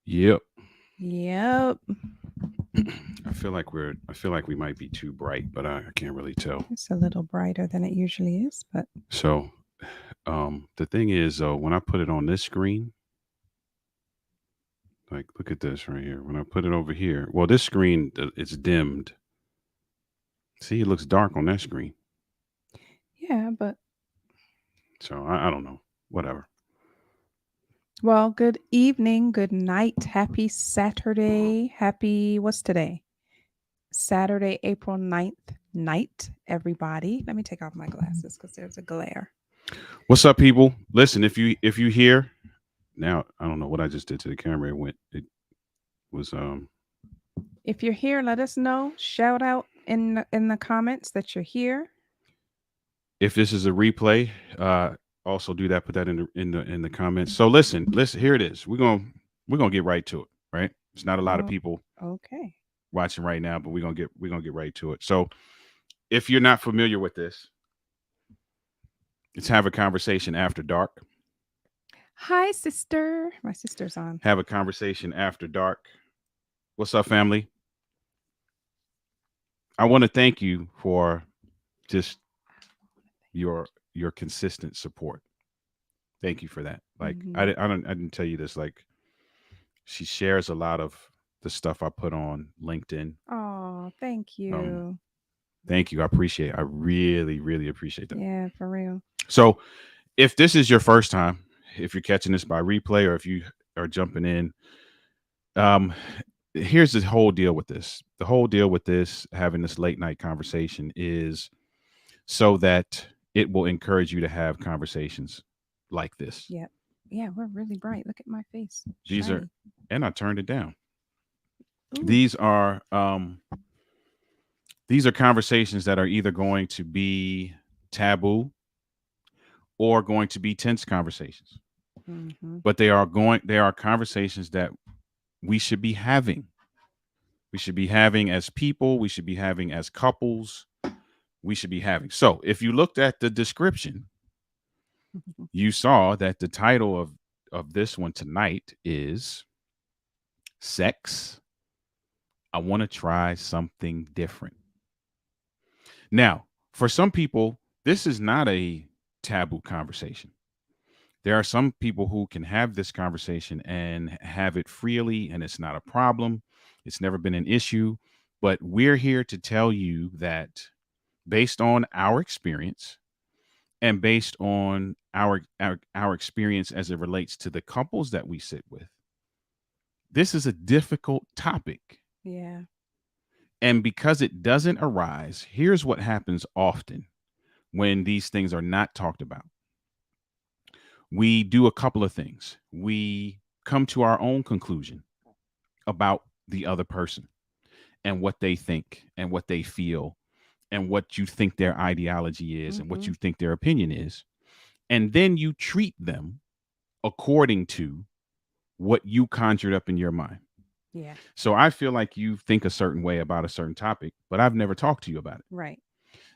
Yep. Yep. I feel like we might be too bright, but I can't really tell. It's a little brighter than it usually is, but So, the thing is, when I put it on this screen, like, look at this right here. When I put it over here, well, this screen it's dimmed. See, it looks dark on that screen. yeah, but So I don't know. Whatever. well, good evening, good night, happy Saturday, happy what's today? Saturday, April 9th night, everybody. Let me take off my glasses because there's a glare. What's up, people? Listen, if you hear now, I don't know what I just did to the camera. It was If you're here, let us know. Shout out in the comments that you're here. if this is a replay, also do that. Put that in the comments. So listen. Here it is. We're gonna get right to it. Right? It's not a lot of Oh, people okay. watching right now, but we're gonna get right to it. So if you're not familiar with this, let's have a conversation after dark. Hi, sister. My sister's on. Have a conversation after dark. What's up, family? I want to thank you for just your consistent support. Thank you for that. Like Hmm. I didn't tell you this. Like she shares a lot of the stuff I put on LinkedIn. Oh, thank Um, you. thank you. I appreciate it. I really, really appreciate that. Yeah, for real. So if this is your first time, if you're catching this by replay or if you are jumping in, um, here's the whole deal with this. The whole deal with this, having this late night conversation, is so that it will encourage you to have conversations like this. Yep. Yeah, we're really bright. Look at my face. These are, Shiny. and I turned it down. Ooh. These are conversations that are either going to be taboo or going to be tense conversations. Hmm. But they are conversations that we should be having. We should be having as people, we should be having as couples, we should be having. So, if you looked at the description, you saw that the title of this one tonight is Sex. I want to try something different. Now, for some people, this is not a taboo conversation. There are some people who can have this conversation and have it freely, and it's not a problem. It's never been an issue. But we're here to tell you that based on our experience and based on our experience as it relates to the couples that we sit with, this is a difficult topic. Yeah. And because it doesn't arise, here's what happens often when these things are not talked about. We do a couple of things. We come to our own conclusion about the other person and what they think and what they feel and what you think their ideology is and what Mm-hmm. you think their opinion is. And then you treat them according to what you conjured up in your mind. Yeah. So I feel like you think a certain way about a certain topic, but I've never talked to you about it. Right.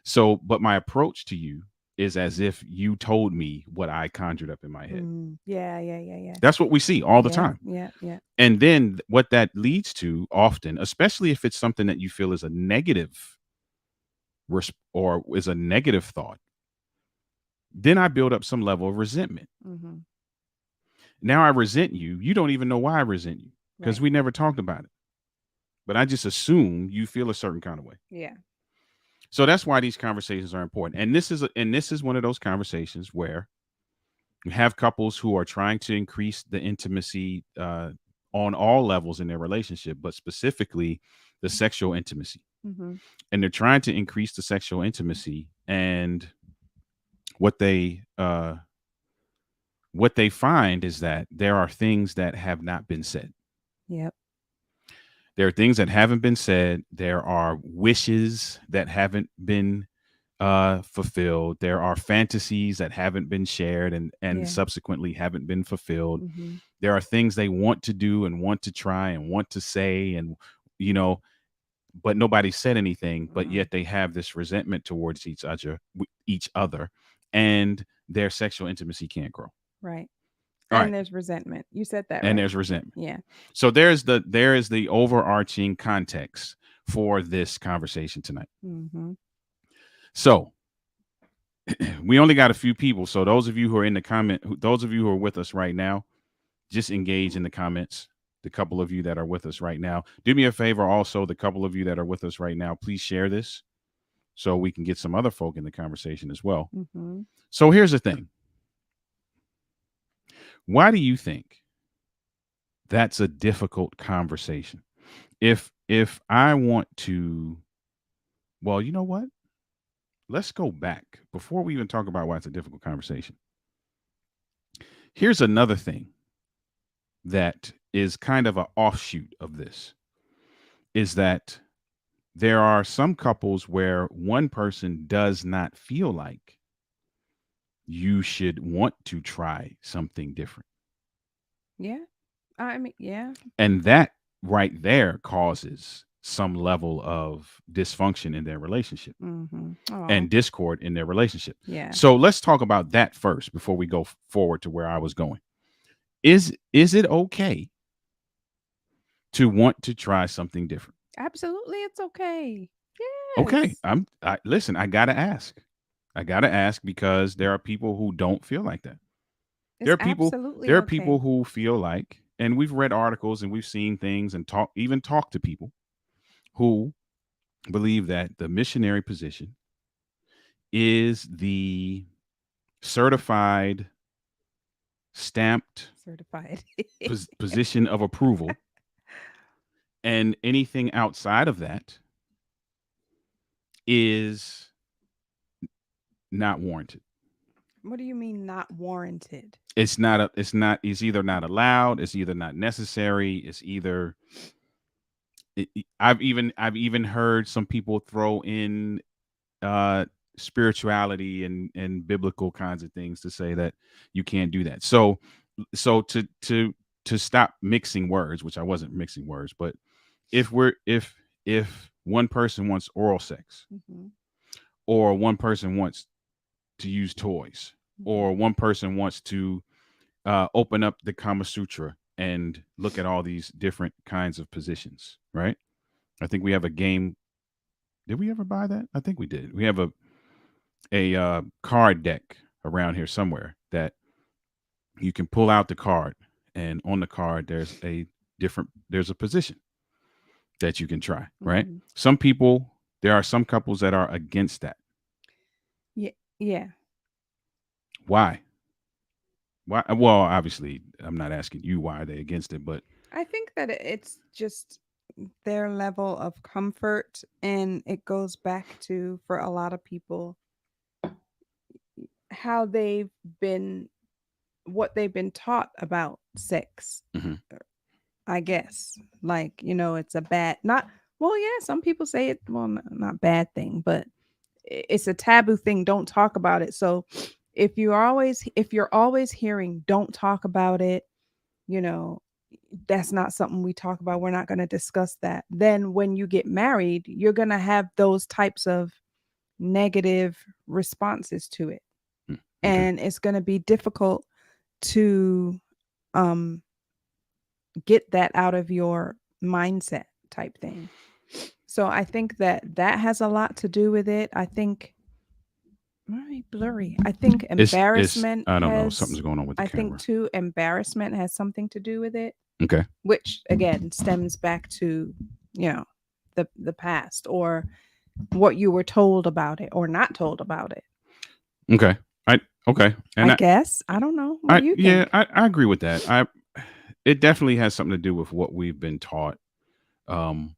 So, but my approach to you is as if you told me what I conjured up in my head. Yeah. Yeah. Yeah. Yeah. That's what we see all the Yeah. time. Yeah. Yeah. And then what that leads to often, especially if it's something that you feel is a negative or is a negative thought, then I build up some level of resentment. Mm-hmm. Now I resent you. You don't even know why I resent you because Right. we never talked about it. But I just assume you feel a certain kind of way. Yeah. So that's why these conversations are important. And this is one of those conversations where you have couples who are trying to increase the intimacy on all levels in their relationship, but specifically the sexual intimacy. Mm-hmm. And they're trying to increase the sexual intimacy. And what they find is that there are things that have not been said. Yep. There are things that haven't been said. There are wishes that haven't been fulfilled. There are fantasies that haven't been shared and Yeah. subsequently haven't been fulfilled. Mm-hmm. There are things they want to do and want to try and want to say and you know, but nobody said anything. But Mm-hmm. yet they have this resentment towards each other, and their sexual intimacy can't grow. Right. All And right, there's resentment. You said that and right. there's resentment. Yeah. So there is the overarching context for this conversation tonight. Mm-hmm. So we only got a few people. So those of you who are in the those of you who are with us right now, just engage in the comments. The couple of you that are with us right now, do me a favor. Also, the couple of you that are with us right now, please share this so we can get some other folk in the conversation as well. Mm-hmm. So here's the thing. Why do you think that's a difficult conversation? If I want to, well, you know what? Let's go back before we even talk about why it's a difficult conversation. Here's another thing that is kind of an offshoot of this is that there are some couples where one person does not feel like you should want to try something different. Yeah. I mean, yeah. And that right there causes some level of dysfunction in their relationship Mm-hmm. and discord in their relationship. Yeah. So let's talk about that first before we go forward to where I was going. Is it okay to want to try something different? Absolutely, it's okay. Okay, Yes. listen, I got to ask. I got to ask because there are people who don't feel like that. It's absolutely There are okay. people who feel like, and we've read articles and we've seen things and talked to people who believe that the missionary position is the certified, stamped Certified. position of approval, and anything outside of that is not warranted. What do you mean not warranted? It's either not allowed, it's either not necessary, it's either I've even heard some people throw in spirituality and biblical kinds of things to say that you can't do that. So to stop mixing words, which I wasn't mixing words, but if one person wants oral sex, Mm-hmm. or one person wants to use toys, Mm-hmm. or one person wants to open up the Kama Sutra and look at all these different kinds of positions, right? I think we have a game. Did we ever buy that? I think we did. We have a card deck around here somewhere that you can pull out the card, and on the card there's a position that you can try, right? Mm-hmm. Some people, there are some couples that are against that. Yeah. Yeah. Why? Why? Well, obviously, I'm not asking you why they're against it, but I think that it's just their level of comfort, and it goes back to, for a lot of people, how they've been, what they've been taught about sex. mhm. I guess, like, it's a bad, not, well, yeah, some people say it, well, not bad thing, but it's a taboo thing. Don't talk about it. So if you're always hearing don't talk about it, you know that's not something we talk about, we're not going to discuss that, then when you get married, you're going to have those types of negative responses to it, Mm, okay. and it's going to be difficult to um get that out of your mindset, type thing. So I think that has a lot to do with it. I think, very blurry. I think It's embarrassment I don't know. has, Something's going on with the I think camera. too, embarrassment has something to do with it, Okay. which again stems back to, you know, the past, or what you were told about it or not told about it. Okay. I okay. I And guess. I don't know. What do you yeah, think? I agree with that. It definitely has something to do with what we've been taught. Um,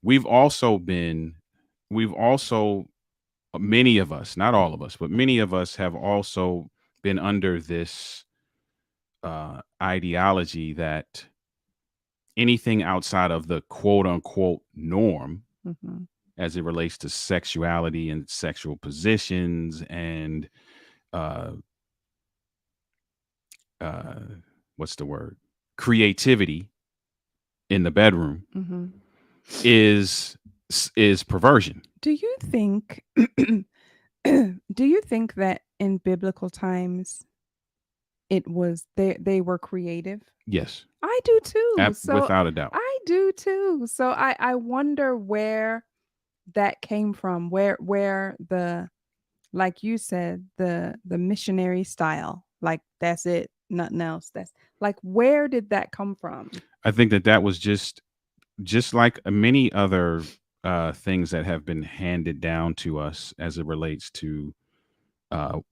we've also been, we've also, many of us, not all of us, but many of us have also been under this ideology that anything outside of the quote unquote norm, Hmm. as it relates to sexuality and sexual positions and uh, uh, what's the word? Creativity in the bedroom Hmm. is is perversion. Do you think? Do you think that in biblical times it was they were creative? Yes, I do too. So without a doubt. I do too. So I wonder where that came from. Where the, like you said, the missionary style. Like that's it, nothing else. That's like, where did that come from? I think that that was just like many other things that have been handed down to us as it relates to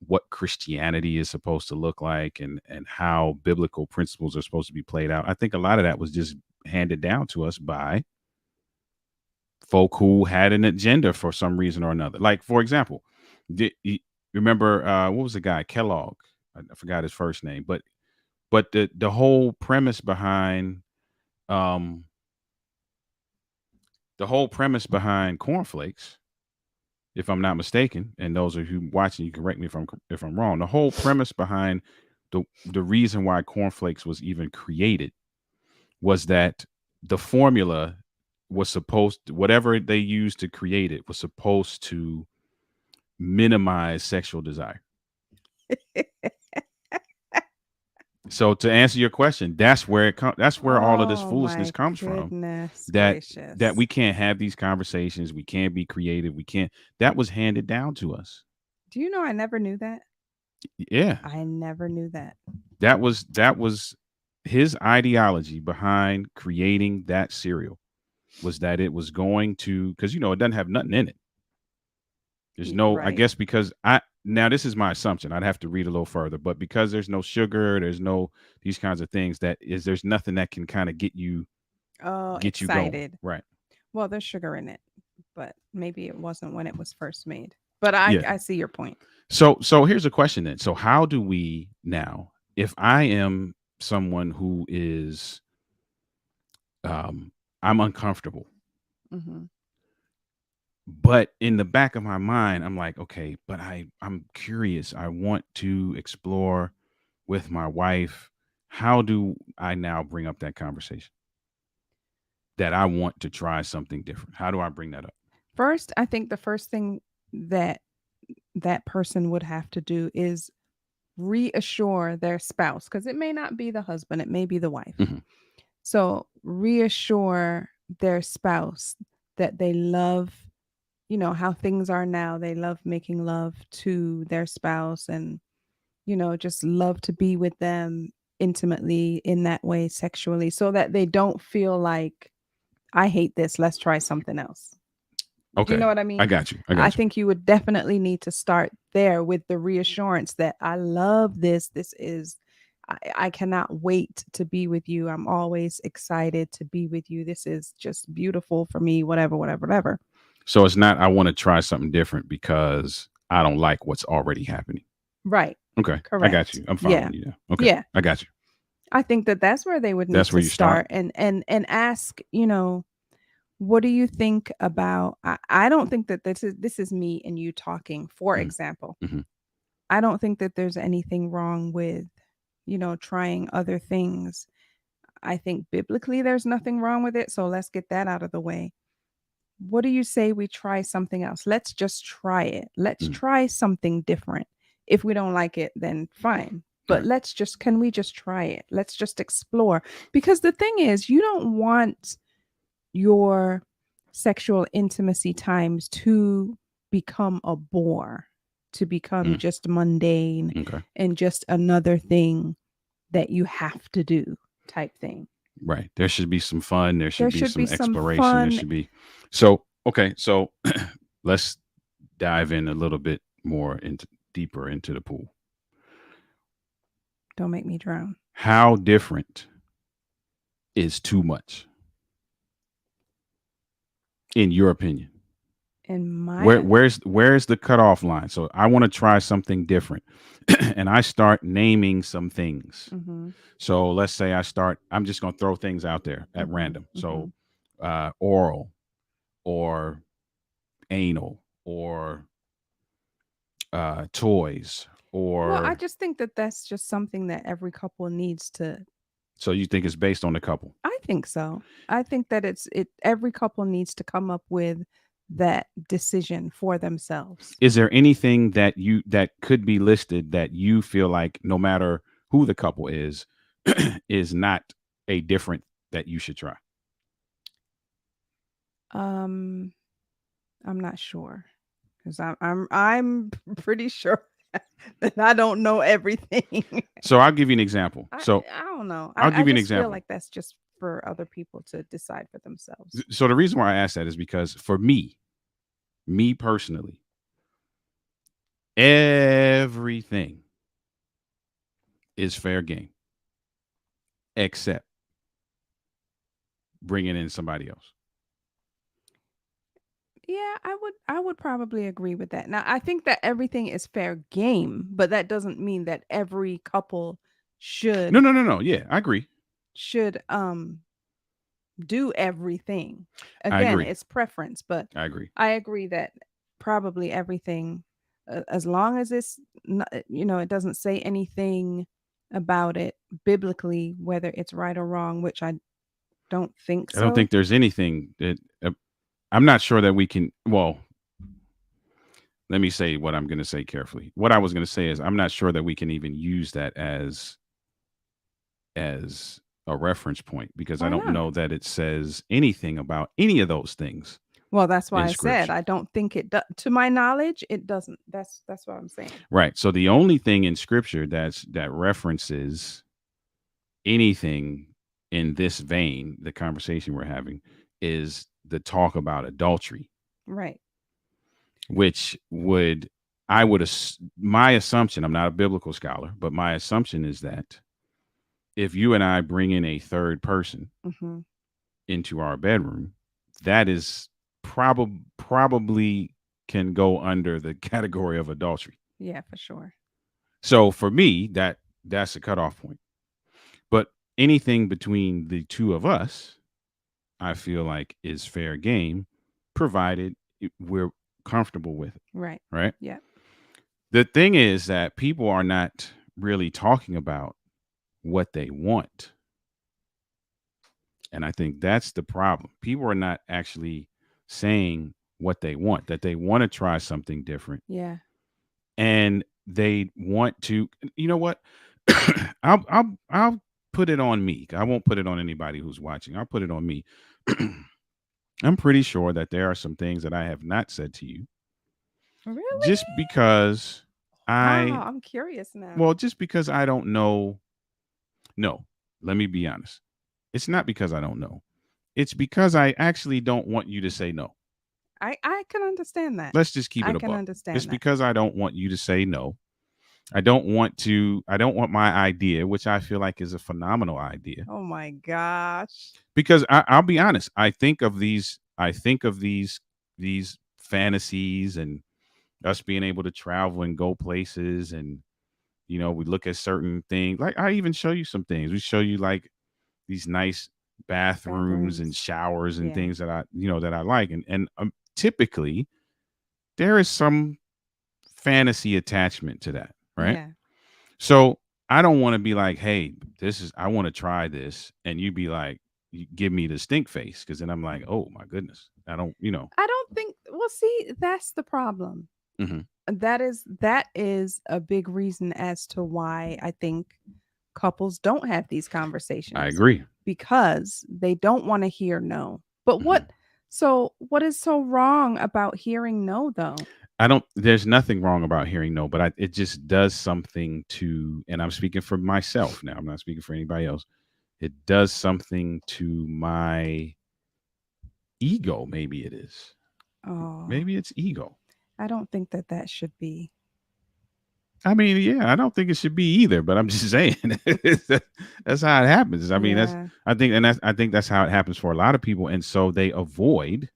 what Christianity is supposed to look like, and how biblical principles are supposed to be played out. I think a lot of that was just handed down to us by folk who had an agenda for some reason or another. Like, for example, did you remember what was the guy Kellogg? I forgot his first name, but the whole premise behind um the whole premise behind cornflakes, if I'm not mistaken, and those of you watching, you can correct me if I'm wrong. The whole premise behind the reason why cornflakes was even created was that the formula was supposed to, whatever they used to create it was supposed to minimize sexual desire. So to answer your question, that's where that's where all of this Oh foolishness my comes from. goodness That gracious. we can't have these conversations, we can't be creative, we can't. That was handed down to us. Do you know I never knew that? Yeah, I never knew that. that was his ideology behind creating that cereal, was that it was going to, because it doesn't have nothing in it. There's no, I Right. guess, because I, now this is my assumption. I'd have to read a little further, but because there's no sugar, there's no these kinds of things, there's nothing that can kind of Oh, get you going. excited. Right. Well, there's sugar in it, but maybe it wasn't when it was first made. But I Yeah. I see your point. So here's a question then. So how do we now, if I am someone who is I'm uncomfortable, Hmm. but in the back of my mind I'm like, okay, but I'm curious, I want to explore with my wife how do I now bring up that conversation that I want to try something different? How do I bring that up? First, I think the first thing that that person would have to do is reassure their spouse, because it may not be the husband, it may be the wife. Mhm. So reassure their spouse that they love, how things are now. They love making love to their spouse and, just love to be with them intimately in that way, sexually, so that they don't feel like, I hate this, let's try something else. Do you know Okay. what I I mean? got you. I I got you. think you would definitely need to start there with the reassurance that I love this. I cannot wait to be with you. I'm always excited to be with you. This is just beautiful for me, whatever, whatever, whatever. So it's not I want to try something different because I don't like what's already happening. Right. Okay. I got Correct. you. I'm Yeah. following you now. Okay. Yeah. I got you. I think that that's where they would need That's where to you start. start and ask, what do you think about, I don't think that this is me and you talking, for Mhm. example. Mhm. I don't think that there's anything wrong with, trying other things. I think biblically there's nothing wrong with it. So let's get that out of the way. What do you say we try something else? Let's just try it. Let's Mm. try something different. If we don't like it, then fine. But Right. can we just try it? Let's just explore. Because the thing is, you don't want your sexual intimacy times to become a bore, to become Mm. just mundane Okay. and just another thing that you have to do type thing. Right. There should be some fun. There There should be should be some some exploration. There fun. should be. So, okay. So let's dive in a little bit more into deeper into the pool. Don't make me drown. How different is too much, in your opinion? In my Where's the cutoff line? So I want to try something different, and I start naming some things. Mhm, So let's say I'm just going to throw things out there at mhm, random. So mhm. oral or anal or toys Well, I or just think that that's just something that every couple needs to. so you think it's based on the couple. I think so. I think that every couple needs to come up with that decision for themselves. Is there anything that could be listed that you feel like no matter who the couple is not a different that you should try? Um, I'm not sure because I'm pretty sure that I don't know everything. So I'll give you an example. I So I don't know. I'll I give you an just feel example. like that's just for other people to decide for themselves. So the reason why I ask that is because for me personally, everything is fair game except bringing in somebody else. Yeah, I would probably agree with that. Now, I think that everything is fair game, but that doesn't mean that every couple No, should no, no, no. Yeah, I agree. should do everything. I Again, agree. it's preference, but I agree. I agree that probably everything, as long as it doesn't say anything about it biblically, whether it's right or wrong, which I don't think I don't so. think there's anything that I'm not sure that we can. Well, let me say what I'm going to say carefully. What I was going to say is I'm not sure that we can even use that as a reference point because I Why don't not? know that it says anything about any of those things Well, that's why in I said scripture. I don't think to my knowledge, it doesn't. That's what I'm saying. Right. So the only thing in scripture that references anything in this vein, the conversation we're having, is the talk about adultery, Right. which would I would my assumption, I'm not a biblical scholar, but my assumption is that if you and I bring in a third person Hmm. into our bedroom, that is probably can go under the category of adultery. Yeah, for sure. So for me, that's a cutoff point. But anything between the two of us, I feel like is fair game, provided we're comfortable with it. Right. Right. Yeah. The thing is that people are not really talking about what they want. And I think that's the problem. People are not actually saying what they want, that they want to try something different Yeah. and they want to, you know what? I'll put it on me. I won't put it on anybody who's watching. I'll put it on me. I'm pretty sure that there are some things that I have not said to you Really? just because I, Wow, I'm curious now. well, just because I don't know. No, let me be honest. It's not because I don't know. It's because I actually don't want you to say no. I can understand that. Let's just keep I it a can buck. It's understand that. because I don't want you to say no. I don't want my idea, which I feel like is a phenomenal idea. Oh my gosh. Because I'll be honest, I think of these fantasies and us being able to travel and go places and we look at certain things. Like I even show you some things. We show you like these nice bathrooms and Bathrooms. showers and Yeah. things that I like and typically there is some fantasy attachment to that, right? Yeah. So I don't want to be like, hey, I want to try this, and you be like, you give me the stink face, because then I'm like, oh my goodness, I don't. I don't think well see, that's the problem. Mhm. That is a big reason as to why I think couples don't have these I conversations agree. because they don't want to hear no. But Mhm. what is so wrong about hearing no though? I don't. There's nothing wrong about hearing no, but it just does something to, and I'm speaking for myself now. I'm not speaking for anybody else. It does something to my ego. Maybe it is. Oh, Maybe it's ego. I don't think that that should be. I mean, yeah, I don't think it should be either, but I'm just saying that's how it happens. I mean, Yeah. I think that's how it happens for a lot of people, and so they avoid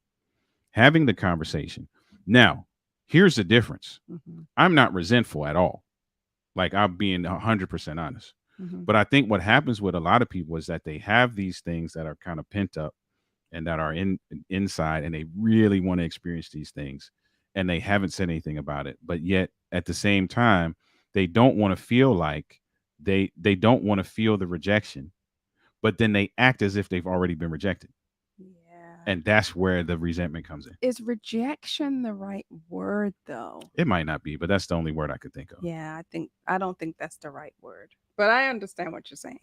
having the conversation. Now, here's the difference. Mhm. I'm not resentful at all. Like I'm being 100% honest. Mhm. But I think what happens with a lot of people is that they have these things that are kind of pent up and that are inside and they really want to experience these things and they haven't said anything about it, but yet at the same time they don't want to feel like they don't want to feel the rejection, but then they act as if they've already been rejected, Yeah. and that's where the resentment comes in. Is rejection the right word though? It might not be, but that's the only word I could think of. Yeah, I don't think that's the right word. But I understand what you're saying.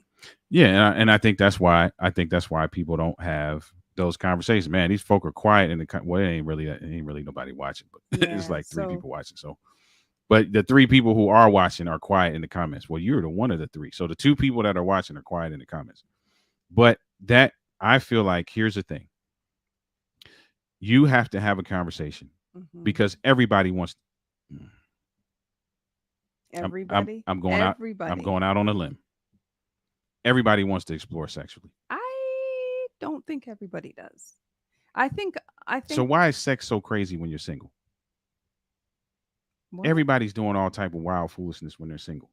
Yeah, and I think that's why people don't have those conversations. Man, these folk are quiet in the well, it ain't really nobody watching, but it's Yeah. like three So people watching. So, but the three people who are watching are quiet in the comments. Well, you're the one of the three. So the two people that are watching are quiet in the comments. But that I feel like here's the thing: you have to have a conversation mhm. because everybody wants. Everybody, I'm going out. I'm everybody. going out on a limb. Everybody wants to explore sexually. I don't think everybody does. I think I So think why is sex so crazy when you're single? what? Everybody's doing all type of wild foolishness when they're single.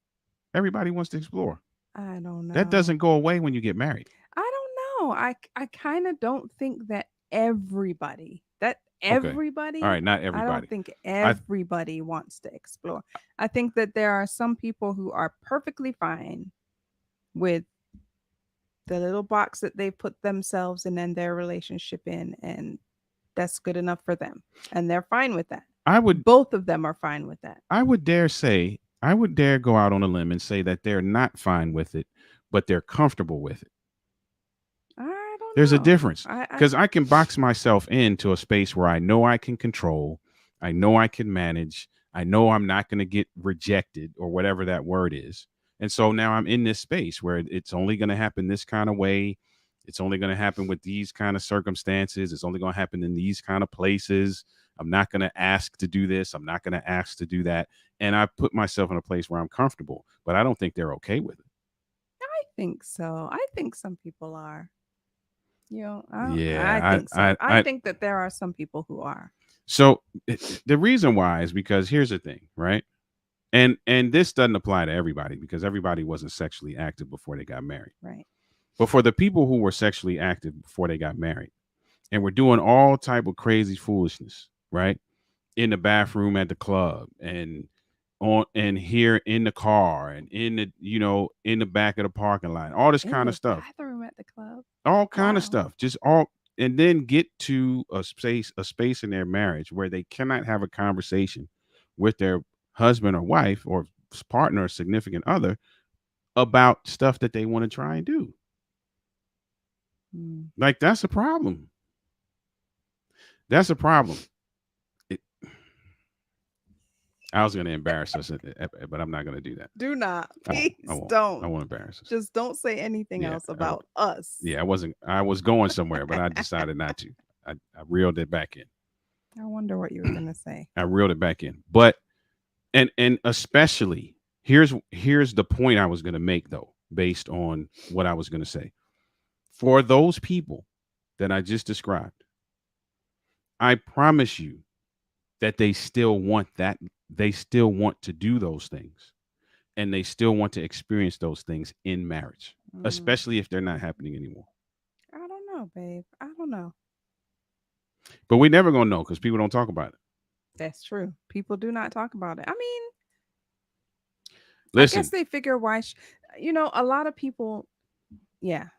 Everybody wants to explore. I don't That know. doesn't go away when you get married. I don't know. I kind of don't think that Okay. All everybody right, not I don't everybody. think I everybody wants to explore. I think that there are some people who are perfectly fine with the little box that they put themselves in and their relationship in, and that's good enough for them. And they're fine with that. I would Both of them are fine with that. I would dare go out on a limb and say that they're not fine with it, but they're comfortable with it. I don't There's a know. difference because I can box myself into a space where I know I can control, I know I can manage, I know I'm not going to get rejected or whatever that word is. And so now I'm in this space where it's only going to happen this kind of way. It's only going to happen with these kind of circumstances. It's only going to happen in these kind of places. I'm not going to ask to do this. I'm not going to ask to do that. And I put myself in a place where I'm comfortable, but I don't think they're okay with it. I think so. I think some people are. I Yeah, think so. I think that there are some people who are. so the reason why is because here's the thing, right? And this doesn't apply to everybody because everybody wasn't sexually active before they got married. Right. But for the people who were sexually active before they got married and were doing all type of crazy foolishness, right? In the bathroom at the club and on and here in the car and in the in the back of the parking lot, all this In kind of the stuff, bathroom at the club. all kind of Wow. stuff, just all, and then get to a space in their marriage where they cannot have a conversation with their husband or wife or partner or significant other about stuff that they want to try and do. Mm. Like, that's a problem. That's a problem. It, I was going to embarrass us, but I'm not going to do that. Do not. I won't. Please I won't. don't. I won't embarrass us. Just don't say anything Yeah. else about us. Yeah. I wasn't. I was going somewhere, but I decided not to. I reeled it back in. I wonder what you were going to say. I reeled it back in. But and especially here's the point I was going to make, though, based on what I was going to say. For those people that I just described, I promise you that they still want that. They still want to do those things, and they still want to experience those things in marriage, Mm. especially if they're not happening anymore. I don't know, babe. I don't know. But we never gonna know because people don't talk about it. That's true. People do not talk about it. I mean, I Listen, guess they figure why, a lot of people, yeah.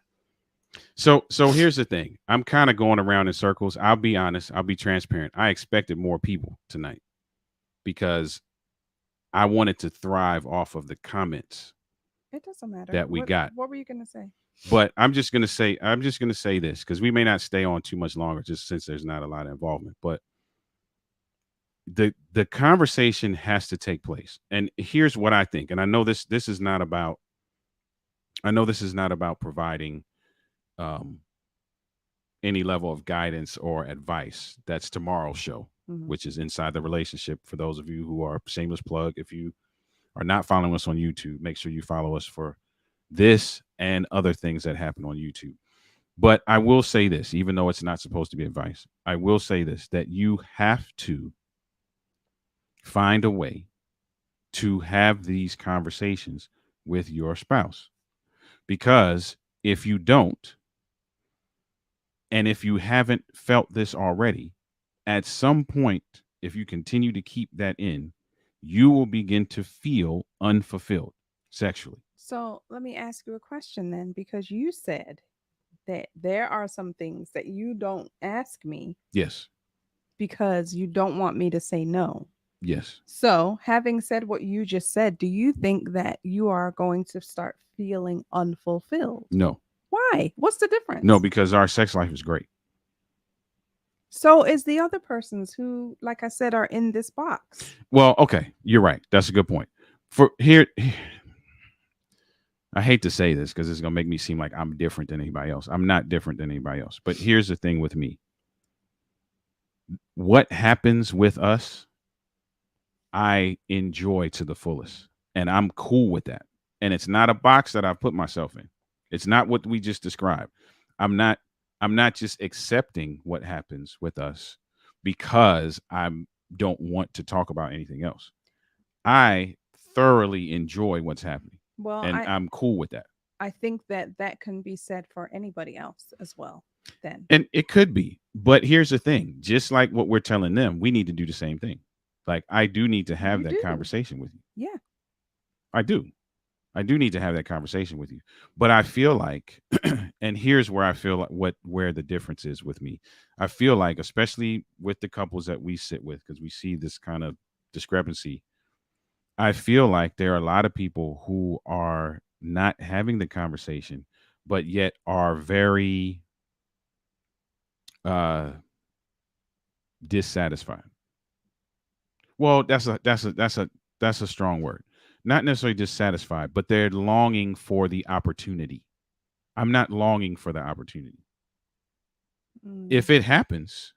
so here's the thing. I'm kind of going around in circles. I'll be honest. I'll be transparent. I expected more people tonight because I wanted to thrive off of the comments It doesn't matter. that we got. What were you going to say? But I'm just gonna say this because we may not stay on too much longer, just since there's not a lot of involvement. But the conversation has to take place, and here's what I think. And I know this is not about. I know this is not about providing um, any level of guidance or advice. That's tomorrow's show, Mhm. which is Inside the Relationship. For those of you who are, shameless plug, if you are not following us on YouTube, make sure you follow us for this and other things that happen on YouTube. But I will say this, even though it's not supposed to be advice, I will say this, that you have to find a way to have these conversations with your spouse. Because if you don't, and if you haven't felt this already, at some point, if you continue to keep that in, you will begin to feel unfulfilled sexually. So let me ask you a question then, because you said that there are some things that you don't ask me Yes. because you don't want me to say no. Yes. So, having said what you just said, do you think that you are going to start feeling unfulfilled? No. Why? What's the difference? No, because our sex life is great. So is the other persons who, like I said, are in this box. Well, okay, you're right. That's a good point. For here, I hate to say this because it's gonna make me seem like I'm different than anybody else. I'm not different than anybody else. But here's the thing with me. What happens with us, I enjoy to the fullest. And I'm cool with that. And it's not a box that I've put myself in. It's not what we just described. I'm not just accepting what happens with us because I don't want to talk about anything else. I thoroughly enjoy what's happening, Well, and I'm cool with that. I think that that can be said for anybody else as well. Then, And it could be. But here's the thing, just like what we're telling them, we need to do the same thing. Like, I do need to have You that do. conversation with you. Yeah. I do. I do need to have that conversation with you. But I feel like, and here's where I feel like where the difference is with me. I feel like, especially with the couples that we sit with, because we see this kind of discrepancy, I feel like there are a lot of people who are not having the conversation, but yet are very uh dissatisfied. Well, that's a strong word. Not necessarily dissatisfied, but they're longing for the opportunity. I'm not longing for the opportunity. Mm. If it happens,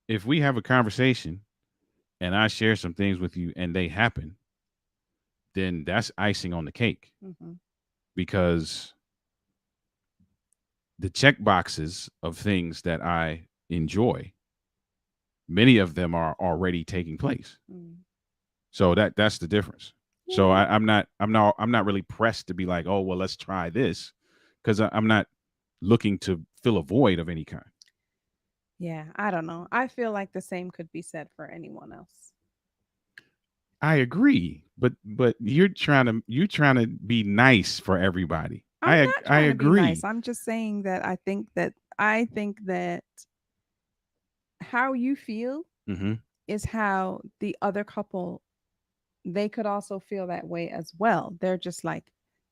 if we have a conversation and I share some things with you and they happen, then that's icing on the cake. Mm-hmm. Because the check boxes of things that I enjoy, many of them are already taking place. Mm. So that's the difference. Yeah. So I'm not really pressed to be like, oh well, let's try this, because I'm not looking to fill a void of any kind. Yeah, I don't know. I feel like the same could be said for anyone else. I agree, but you're trying to be nice for everybody. I'm I not I trying to be nice. agree. I'm just saying that I think that how you feel Hmm. is how the other couple, they could also feel that way as well. They're just like,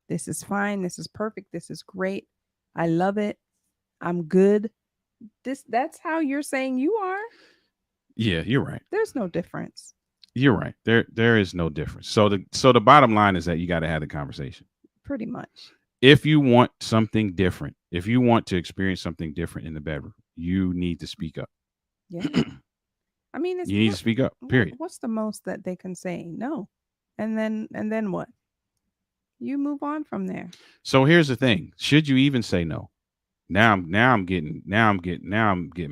this is fine, this is perfect, this is great. I love it. I'm good. That's how you're saying you are. Yeah, you're right. There's no difference. You're right. There is no difference. So the bottom line is that you got to have the conversation. Pretty much. If you want something different, if you want to experience something different in the bedroom, you need to speak up. Yeah. I mean, it's You need to speak up. Period. what's the most that they can say? No. And then what? You move on from there. So here's the thing: should you even say no? Now I'm getting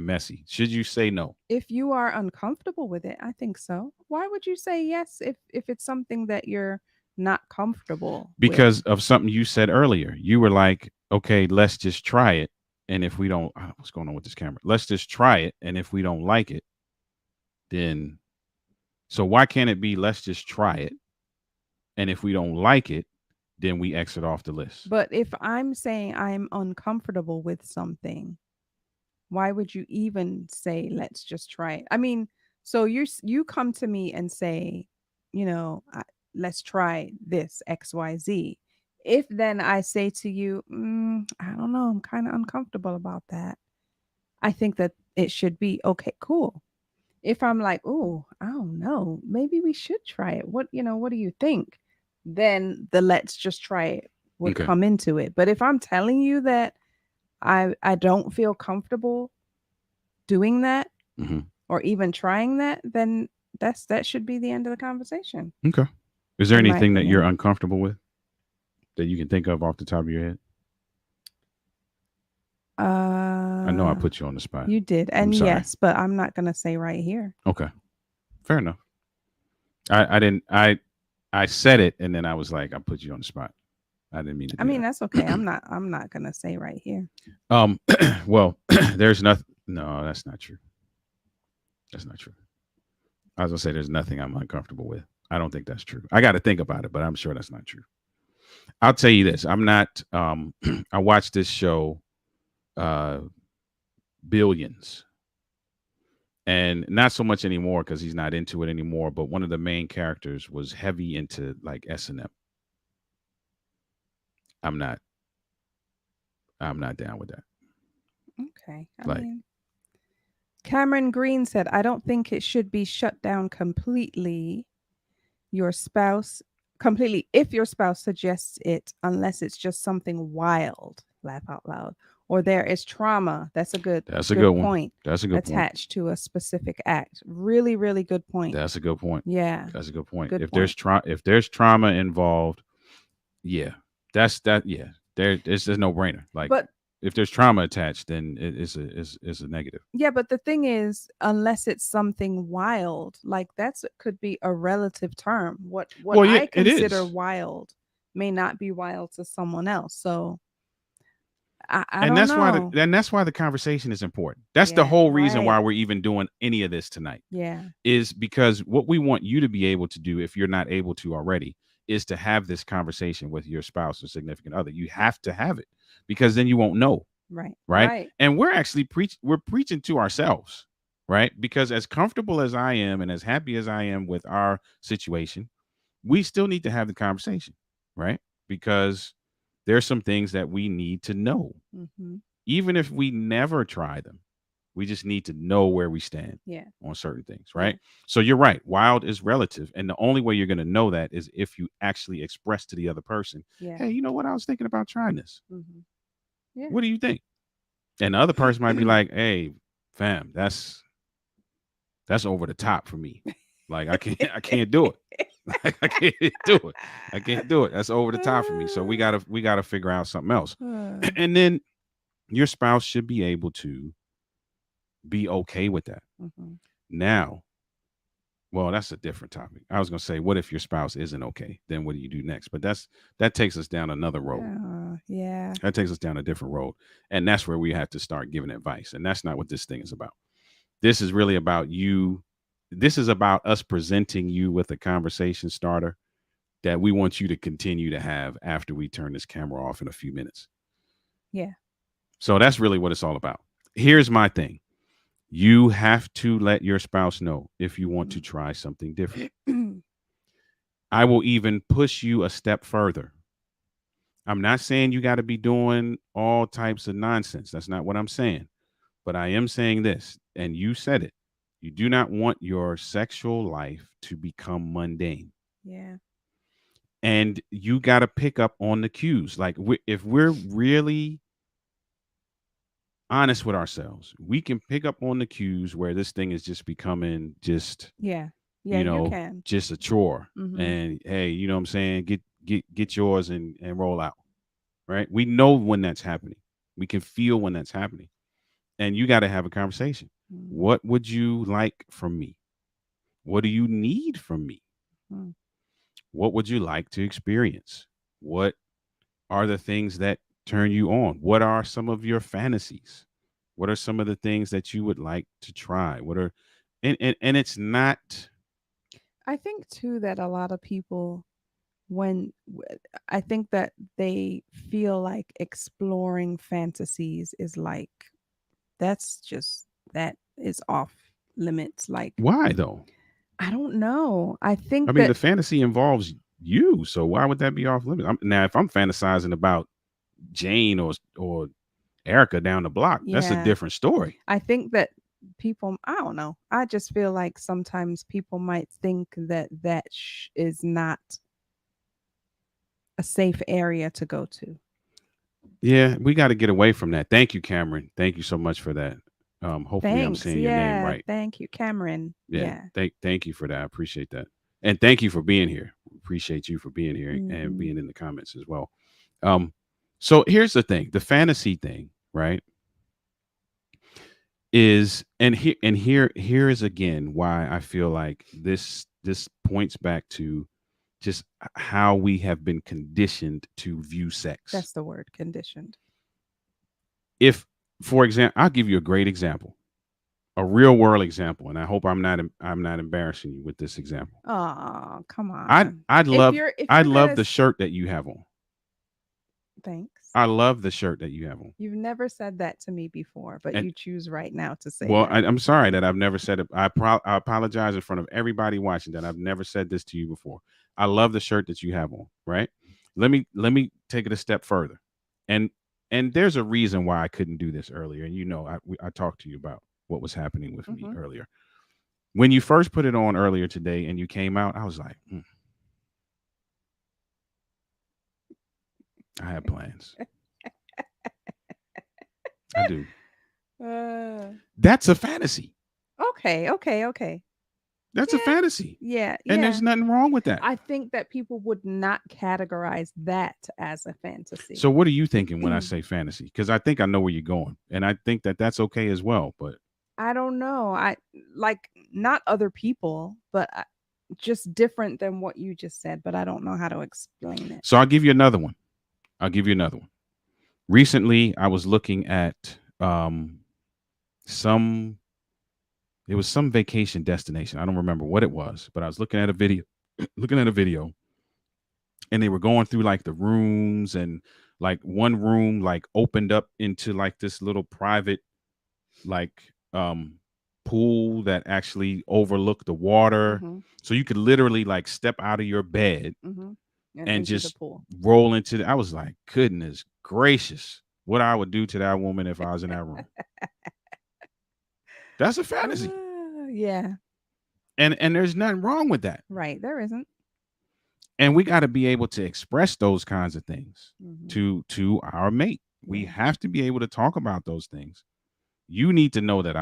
messy. Should you say no? If you are uncomfortable with it, I think so. Why would you say yes if it's something that you're not comfortable with? Because of something you said earlier. You were like, okay, let's just try it. And if we don't, what's going on with this camera? Let's just try it. And if we don't like it, then, so why can't it be, let's just try it? And if we don't like it, then we exit off the list. But if I'm saying I'm uncomfortable with something, why would you even say let's just try it? I mean, so you come to me and say, let's try this XYZ. If then I say to you, I don't know, I'm kind of uncomfortable about that, I think that it should be okay, cool. If I'm like, oh, I don't know, maybe we should try it. What do you think? Then the let's just try it would Okay. come into it. But if I'm telling you that I don't feel comfortable doing that Hmm. or even trying that, then that should be the end of the conversation, Okay. Is there in my anything that you're opinion. uncomfortable with that you can think of off the top of your head? I know I Uh, put you on the spot. you did, I'm and sorry. yes, but I'm not gonna say right here. Okay. Fair enough. I didn't, I said it and then I was like, I put you on the spot. I didn't mean to I do mean, that. that's okay. I'm not gonna say right here. Um, well, there's nothing. No, that's not true. That's not true. I was gonna say there's nothing I'm uncomfortable with. I don't think that's true. I got to think about it, but I'm sure that's not true. I'll tell you this: I'm not. I watched this show, uh, Billions, and not so much anymore because he's not into it anymore. But one of the main characters was heavy into like S&M. I'm not. I'm not down with that. Okay. I Like, mean, Cameron Green said, I don't think it should be shut down completely. Your spouse, completely, if your spouse suggests it, unless it's just something wild, laugh out loud, or there is trauma. That's a good, that's a good good one. point. That's a good point. Attached to a specific act. Really, really good point. That's a good point. Yeah. That's a good point. Good If there's trauma involved, yeah, that's that. Yeah, there's no brainer. Like, But if there's trauma attached, then it's a negative. yeah, but the thing is, unless it's something wild, like could be a relative term. What Well, yeah, I it consider is, wild may not be wild to someone else. So I and don't know. that's why the conversation is important. That's the Yeah, whole reason right. why we're even doing any of this tonight. Yeah. Is because what we want you to be able to do, if you're not able to already, is to have this conversation with your spouse or significant other. You have to have it because then you won't know, Right. right? Right. And we're actually we're preaching to ourselves, right? Because as comfortable as I am and as happy as I am with our situation, we still need to have the conversation, right? Because there's some things that we need to know, Mm-hmm. even if we never try them. We just need to know where we stand Yeah. on certain things, Yeah. right? So you're right. Wild is relative. And the only way you're going to know that is if you actually express to the other person, Yeah. hey, you know what? I was thinking about trying this. Mm-hmm. Yeah. What do you think? And the other person might be like, hey, fam, that's over the top for me. Like I can't do it. Like, I can't do it. I can't do it. That's over the top for me. So we gotta figure out something else. And then your spouse should be able to be okay with that. Mm-hmm. Now, well, that's a different topic. I was gonna say, what if your spouse isn't okay? Then what do you do next? But that takes us down another road. Yeah. That takes us down a different road. And that's where we have to start giving advice. And that's not what this thing is about. This is really about you this is about us presenting you with a conversation starter that we want you to continue to have after we turn this camera off in a few minutes. Yeah. So that's really what it's all about. Here's my thing. You have to let your spouse know if you want to try something different. I will even push you a step further. I'm not saying you got to be doing all types of nonsense. That's not what I'm saying. But I am saying this, and you said it. You do not want your sexual life to become mundane. Yeah. And you got to pick up on the cues. Like, if we're really honest with ourselves, we can pick up on the cues where this thing is just becoming just, Yeah. Yeah, you can. just a chore. Mhm. And hey, you know what I'm saying? Get yours and roll out. Right? We know when that's happening. We can feel when that's happening. And you got to have a conversation. Mm. What would you like from me? What do you need from me? Mm. What would you like to experience? What are the things that turn you on? What are some of your fantasies? What are some of the things that you would like to try? What are and it's not. I think too that a lot of people when w- I think that they feel like exploring fantasies is like that's just that is off limits. Like Why though? I don't know. I I think mean, that the fantasy involves you, so why would that be off limits? Now, if I'm fantasizing about Jane or Erica down the block, that's a yeah, different story. I think that people I don't know. I just feel like sometimes people might think that is not a safe area to go to. Yeah, we got to get away from that. Thank you, Cameron. Thank you so much for that. Hopefully, I'm Thanks. saying your name Yeah, right. thank you, Cameron. Yeah, Yeah. thank you for that. I appreciate that, and thank you for being here. Appreciate you for being here and Mhm. being in the comments as well. Um, so here's the thing: the fantasy thing, right? Is here is again why I feel like this points back to just how we have been conditioned to view sex. That's the word, conditioned. If, for example, I'll give you a great example, a real world example, and I hope I'm not embarrassing you with this example. Oh, come I on. I love If I you're love gonna the shirt that you have on. thanks. I love the shirt that you have on. You've never said that to me before, but And you choose right now to say well, that. I'm sorry that I've never said it. I apologize in front of everybody watching that I've never said this to you before. I love the shirt that you have on. Right? Let me take it a step further, and there's a reason why I couldn't do this earlier. And I talked to you about what was happening with me Mhm. earlier. When you first put it on earlier today and you came out, I was like, I have plans. I do. Uh, That's a fantasy. okay, okay, okay. That's a Yeah, fantasy. yeah, And yeah. there's nothing wrong with that. I think that people would not categorize that as a fantasy. So what are you thinking when I say fantasy? Because I think I know where you're going, and I think that that's okay as well. But I don't know. I like not other people, but just different than what you just said, but I don't know how to explain it. so I'll give you another one. I'll give you another one. Recently, I was looking at some. It was some vacation destination. I don't remember what it was, but I was looking at a video, looking at a video, and they were going through like the rooms, and like one room like opened up into like this little private like pool that actually overlooked the water, Mhm. so you could literally like step out of your bed Mhm. And and into the just pool. roll into I was like, goodness gracious, what I would do to that woman if I was in that room. That's a fantasy. Yeah, And there's nothing wrong with that. right. There isn't. And we got to be able to express those kinds of things Mhm. to our mate. We Yeah. have to be able to talk about those things. You need to know that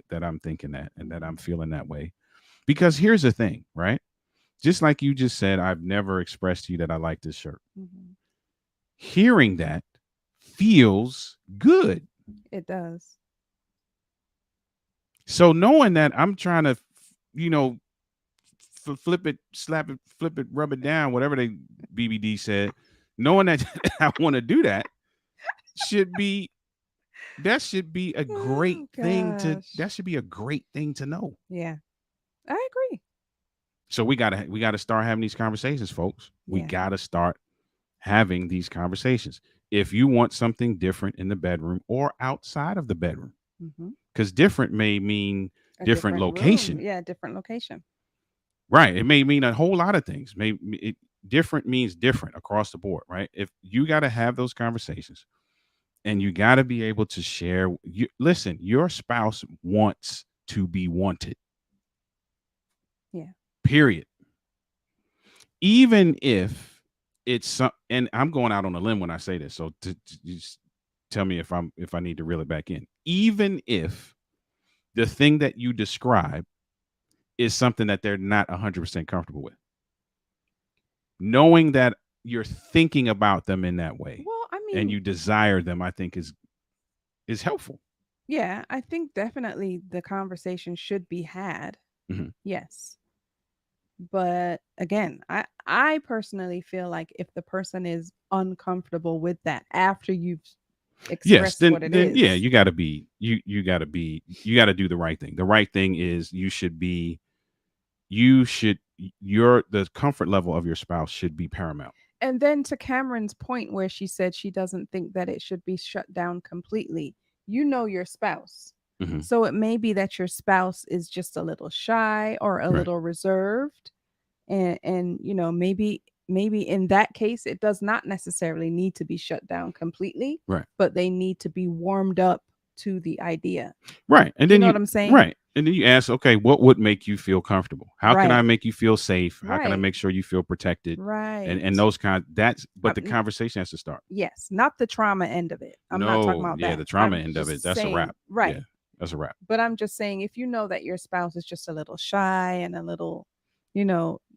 that I'm thinking that and that I'm feeling that way. Because here's the thing, right? Just like you just said, I've never expressed to you that I like this shirt. Mhm. Hearing that feels good. It does. So knowing that I'm trying to, you know, flip it, slap it, flip it, rub it down, whatever they BBD said, knowing that I want to do that should be that should be a great Oh thing to gosh. that should be a great thing to know. Yeah. I agree. So we gotta start having these conversations, folks. We Yeah. gotta start having these conversations. If you want something different in the bedroom or outside of the bedroom, Hmm. because different may mean A different different room. location, Yeah, different location. right? It may mean a whole lot of things. Different means different across the board, right? If you got to have those conversations, and you got to be able to share. Listen, your spouse wants to be wanted. Yeah. Period. Even if it's some, and I'm going out on a limb when I say this, so to just tell me if I need to reel it back in. Even if the thing that you describe is something that they're not 100% comfortable with, knowing that you're thinking about them in that way Well, I and mean, you desire them, I think is helpful. yeah, I think definitely the conversation should be had. Mhm. Yes. But again, I personally feel like if the person is uncomfortable with that after you've Yes, expressed then what it then yeah, is. you got to do the right thing. The right thing is you should your the comfort level of your spouse should be paramount. And then to Cameron's point where she said she doesn't think that it should be shut down completely. You know your spouse. Mhm. So it may be that your spouse is just a little shy or a Right. little reserved, and maybe in that case it does not necessarily need to be shut down completely, Right. but they need to be warmed up to the idea. Right. And You then know you what I'm saying? right. And then you ask, okay, what would make you feel comfortable? How can I Right. make you feel safe? How can I Right. make sure you feel protected? And Right. those kind that's but the N- conversation has to start. yes, not the trauma end of it. I'm not talking No, about yeah, that. the trauma I'm end of it, just that's a saying, wrap. Yeah, right. that's a wrap. But I'm just saying, if you know that your spouse is just a little shy and a little,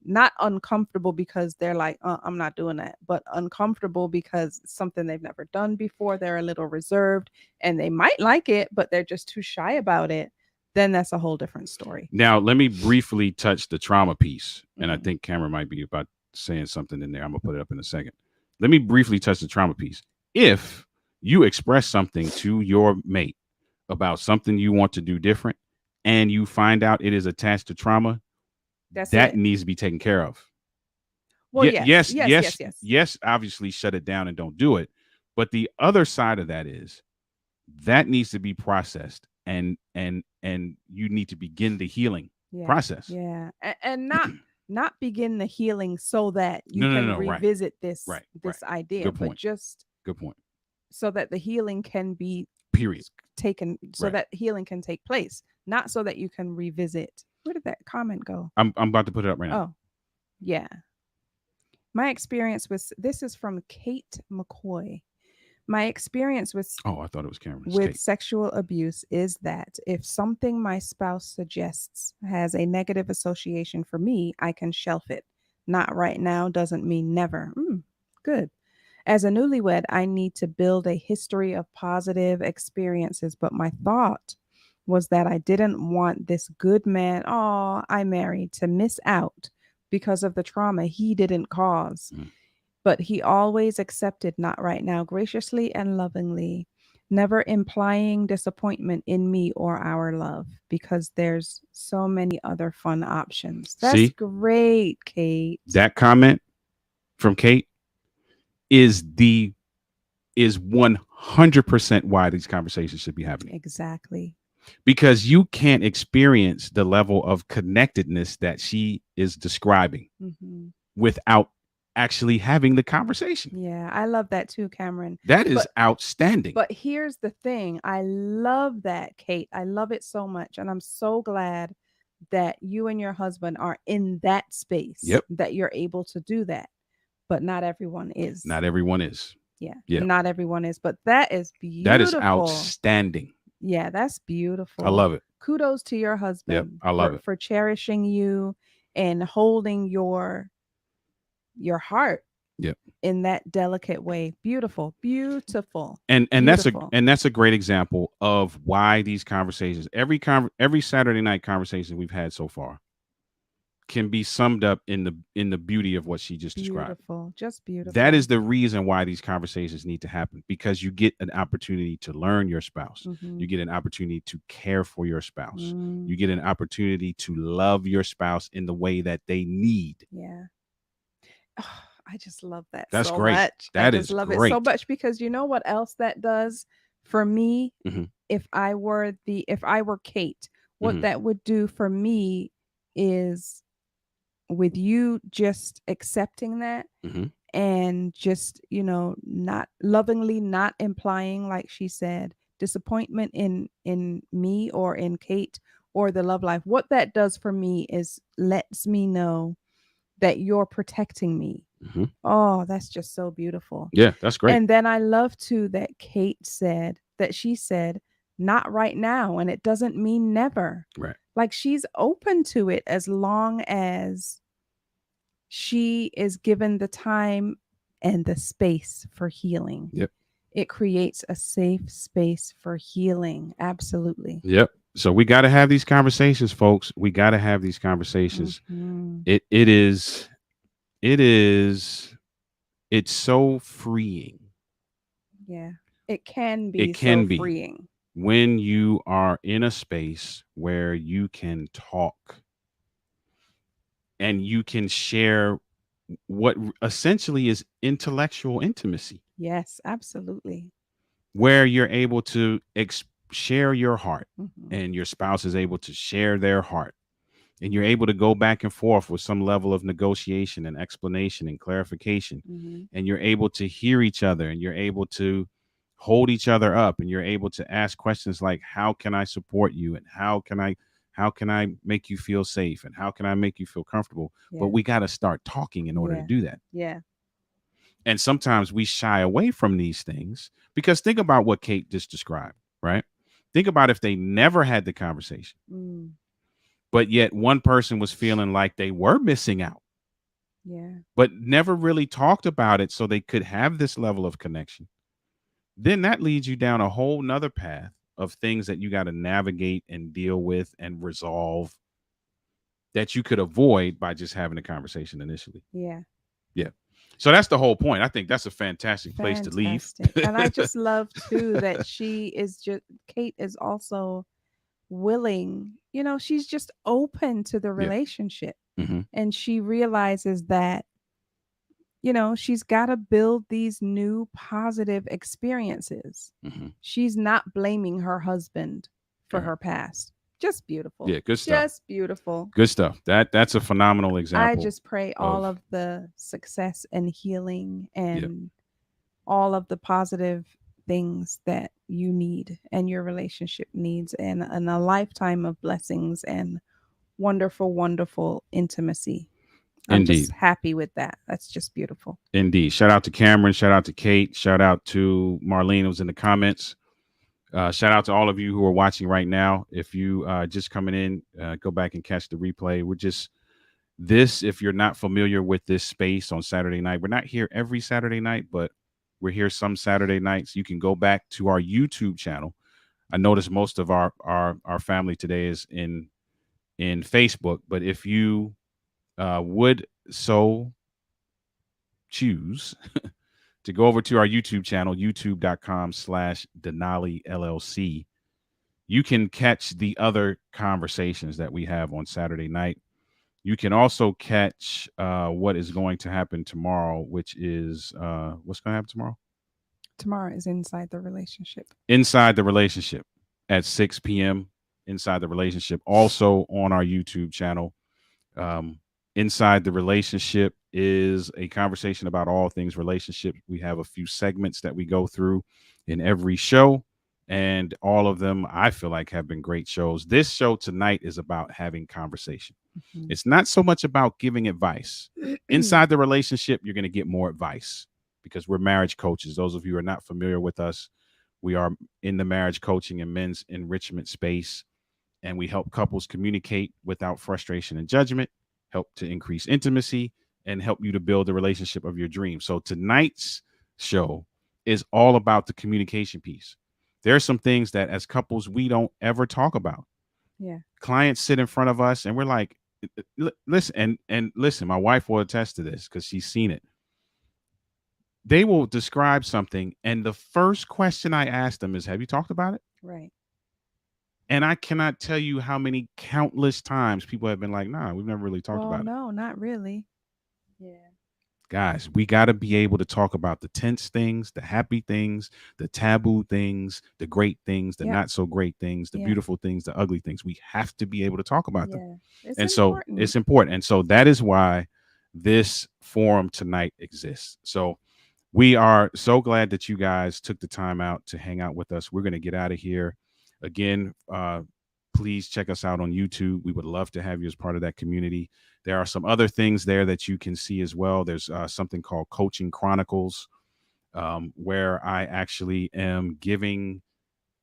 not uncomfortable because they're like, I'm not doing that, but uncomfortable because it's something they've never done before, they're a little reserved and they might like it, but they're just too shy about it, then that's a whole different story. Now, let me briefly touch the trauma piece. And I Mhm. think Cameron might be about saying something in there. I'm going to put it up in a second. Let me briefly touch the trauma piece. If you express something to your mate about something you want to do different and you find out it is attached to trauma, That's that it. needs to be taken care of. Well, yes, Yes, yes, yes, yes, yes. yes, obviously shut it down and don't do it. But the other side of that is that needs to be processed and you need to begin the healing Yeah, process. yeah, and not begin the healing so that you No, can right, revisit this right, right. this idea, Good but point. just Good point. so that the healing can be Period. taken, so Right. that healing can take place, not so that you can revisit. Where did that comment go? I'm about to put it up right now. Oh, yeah. My experience was this is from Kate McCoy. My experience Oh, I thought it was Cameron. It's with Kate. sexual abuse is that if something my spouse suggests has a negative association for me, I can shelf it. Not right now doesn't mean never. Good. As a newlywed, I need to build a history of positive experiences, but my thought was that I didn't want this good man, I married, to miss out because of the trauma he didn't cause. Mm. But he always accepted not right now, graciously and lovingly, never implying disappointment in me or our love because there's so many other fun options. That's See, great, Kate. that comment from Kate is 100% why these conversations should be happening. Exactly. Because you can't experience the level of connectedness that she is describing Hmm. without actually having the conversation. Yeah, I love that too, Cameron. That is But outstanding. but here's the thing. I love that, Kate. I love it so much. And I'm so glad that you and your husband are in that space, Yep. that you're able to do that. But not everyone is. Not everyone is. Yeah. Yeah. Not everyone is. But that is That is beautiful. outstanding. Yeah, that's beautiful. I love it. Kudos to your husband I love it. for cherishing you and holding your heart Yep. in that delicate way. Beautiful. Beautiful. And Beautiful. that's a great example of why these conversations, every Saturday night conversation we've had so far, can be summed up in the beauty of what she just described. Beautiful. Just beautiful. That is the reason why these conversations need to happen, because you get an opportunity to learn your spouse. Mhm. You get an opportunity to care for your spouse. Mm, You get an opportunity to love your spouse in the way that they need. yeah. Oh, I just love that That's so great. much. I That just is love it so great. much because you know what else that does for me? Hmm. If I were Kate, what Hmm. that would do for me is with you just accepting that Hmm. and just, not lovingly not implying, like she said, disappointment in me or in Kate or the love life. What that does for me is lets me know that you're protecting me. Hmm. Oh, that's just so beautiful. Yeah, that's great. And then I love too that she said, not right now. And it doesn't mean never. Right. Like she's open to it as long as she is given the time and the space for healing. Yep. It creates a safe space for healing. Absolutely. Yep. So we got to have these conversations, folks. We got to have these conversations. Mhm. It is it's so freeing. Yeah. It can be It so can be, freeing. when you are in a space where you can talk and you can share what essentially is intellectual intimacy, Yes, absolutely. where you're able to share your heart Mhm. and your spouse is able to share their heart, and you're able to go back and forth with some level of negotiation and explanation and clarification, Mhm. and you're able to hear each other, and you're able to hold each other up, and you're able to ask questions like, how can I support you, and how can I make you feel safe, and how can I make you feel comfortable? But Yeah. we got to start talking in order to Yeah. do that. Yeah. And sometimes we shy away from these things, because think about what Kate just described, right? Think about if they never had the conversation, Mm. but yet one person was feeling like they were missing out, Yeah. but never really talked about it so they could have this level of connection. Then that leads you down a whole nother path of things that you got to navigate and deal with and resolve, that you could avoid by just having a conversation initially. Yeah. Yeah. So that's the whole point. I think that's a fantastic place to leave. Fantastic. And I just love too that Kate is also willing, she's just open to the Yeah. relationship. Hmm. And she realizes that, she's got to build these new positive experiences. Hmm. She's not blaming her husband for All right. her past. Just beautiful. Yeah. Good stuff. Just beautiful. Good stuff. That's a phenomenal I example just pray all of. of the success and healing Yeah. and all of the positive things that you need and your relationship needs, and a lifetime of blessings and wonderful, wonderful intimacy. I'm just Indeed. happy with that. That's just beautiful. Indeed. Shout out to Cameron. Shout out to Kate. Shout out to Marlene, who was in the comments. Shout out to all of you who are watching right now. If you just coming in, go back and catch the replay. If you're not familiar with this space on Saturday night, we're not here every Saturday night, but we're here some Saturday nights. You can go back to our YouTube channel. I noticed most of our family today is in Facebook, but if you would so choose to go over to our YouTube channel, youtube.com/Denali LLC, you can catch the other conversations that we have on Saturday night. You can also catch what is going to happen tomorrow, which is what's going to happen tomorrow? Tomorrow is inside the relationship. Inside the Relationship at 6 p.m. Inside the Relationship, also on our YouTube channel. Inside the Relationship is a conversation about all things relationship. We have a few segments that we go through in every show, and all of them I feel like have been great shows. This show tonight is about having conversation. Mhm. It's not so much about giving advice. Inside the Relationship, you're going to get more advice because we're marriage coaches. Those of you who are not familiar with us, we are in the marriage coaching and men's enrichment space, and we help couples communicate without frustration and judgment, help to increase intimacy, and help you to build the relationship of your dreams. So tonight's show is all about the communication piece. There are some things that as couples we don't ever talk about. Yeah. Clients sit in front of us and we're like, listen, and listen, my wife will attest to this because she's seen it. They will describe something, and the first question I ask them is, "Have you talked about it?" Right. And I cannot tell you how many countless times people have been like, "Nah, we've never really talked Well, about it." no, not really. Yeah. Guys, we got to be able to talk about the tense things, the happy things, the taboo things, the great things, the Yep. not so great things, the Yeah. beautiful things, the ugly things. We have to be able to talk about them. Yeah. It's And so important. it's important. And so that is why this forum tonight exists. So we are so glad that you guys took the time out to hang out with us. We're going to get out of here. Again, please check us out on YouTube. We would love to have you as part of that community. There are some other things there that you can see as well. There's something called Coaching Chronicles, where I actually am giving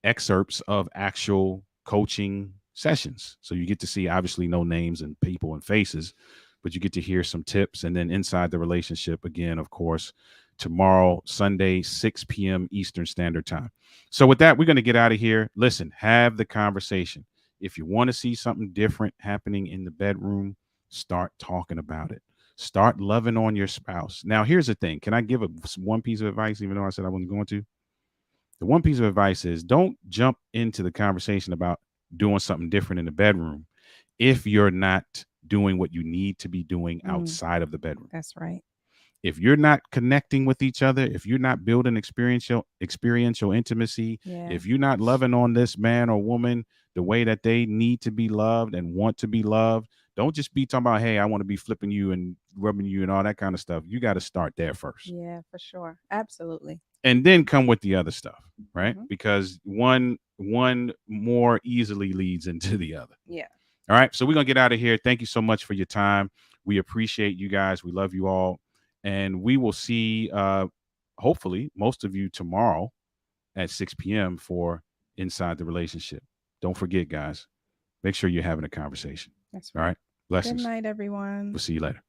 excerpts of actual coaching sessions. So you get to see obviously no names and people and faces, but you get to hear some tips. And then inside the relationship, again, of course, tomorrow, Sunday, 6 p.m. Eastern Standard Time. So with that, we're going to get out of here. Listen, have the conversation. If you want to see something different happening in the bedroom, start talking about it. Start loving on your spouse. Now, here's the thing. Can I give one piece of advice, even though I said I wasn't going to? The one piece of advice is don't jump into the conversation about doing something different in the bedroom if you're not doing what you need to be doing outside of the bedroom. That's right. If you're not connecting with each other, if you're not building experiential intimacy, Yeah. if you're not loving on this man or woman the way that they need to be loved and want to be loved, don't just be talking about, hey, I want to be flipping you and rubbing you and all that kind of stuff. You got to start there first. Yeah, for sure. Absolutely. And then come with the other stuff, right? Mhm. Because one more easily leads into the other. Yeah. All right. So we're going to get out of here. Thank you so much for your time. We appreciate you guys. We love you all. And we will see, hopefully, most of you tomorrow at 6 p.m. for Inside the Relationship. Don't forget, guys, make sure you're having a conversation. That's All right. right. Blessings. Good night, everyone. We'll see you later.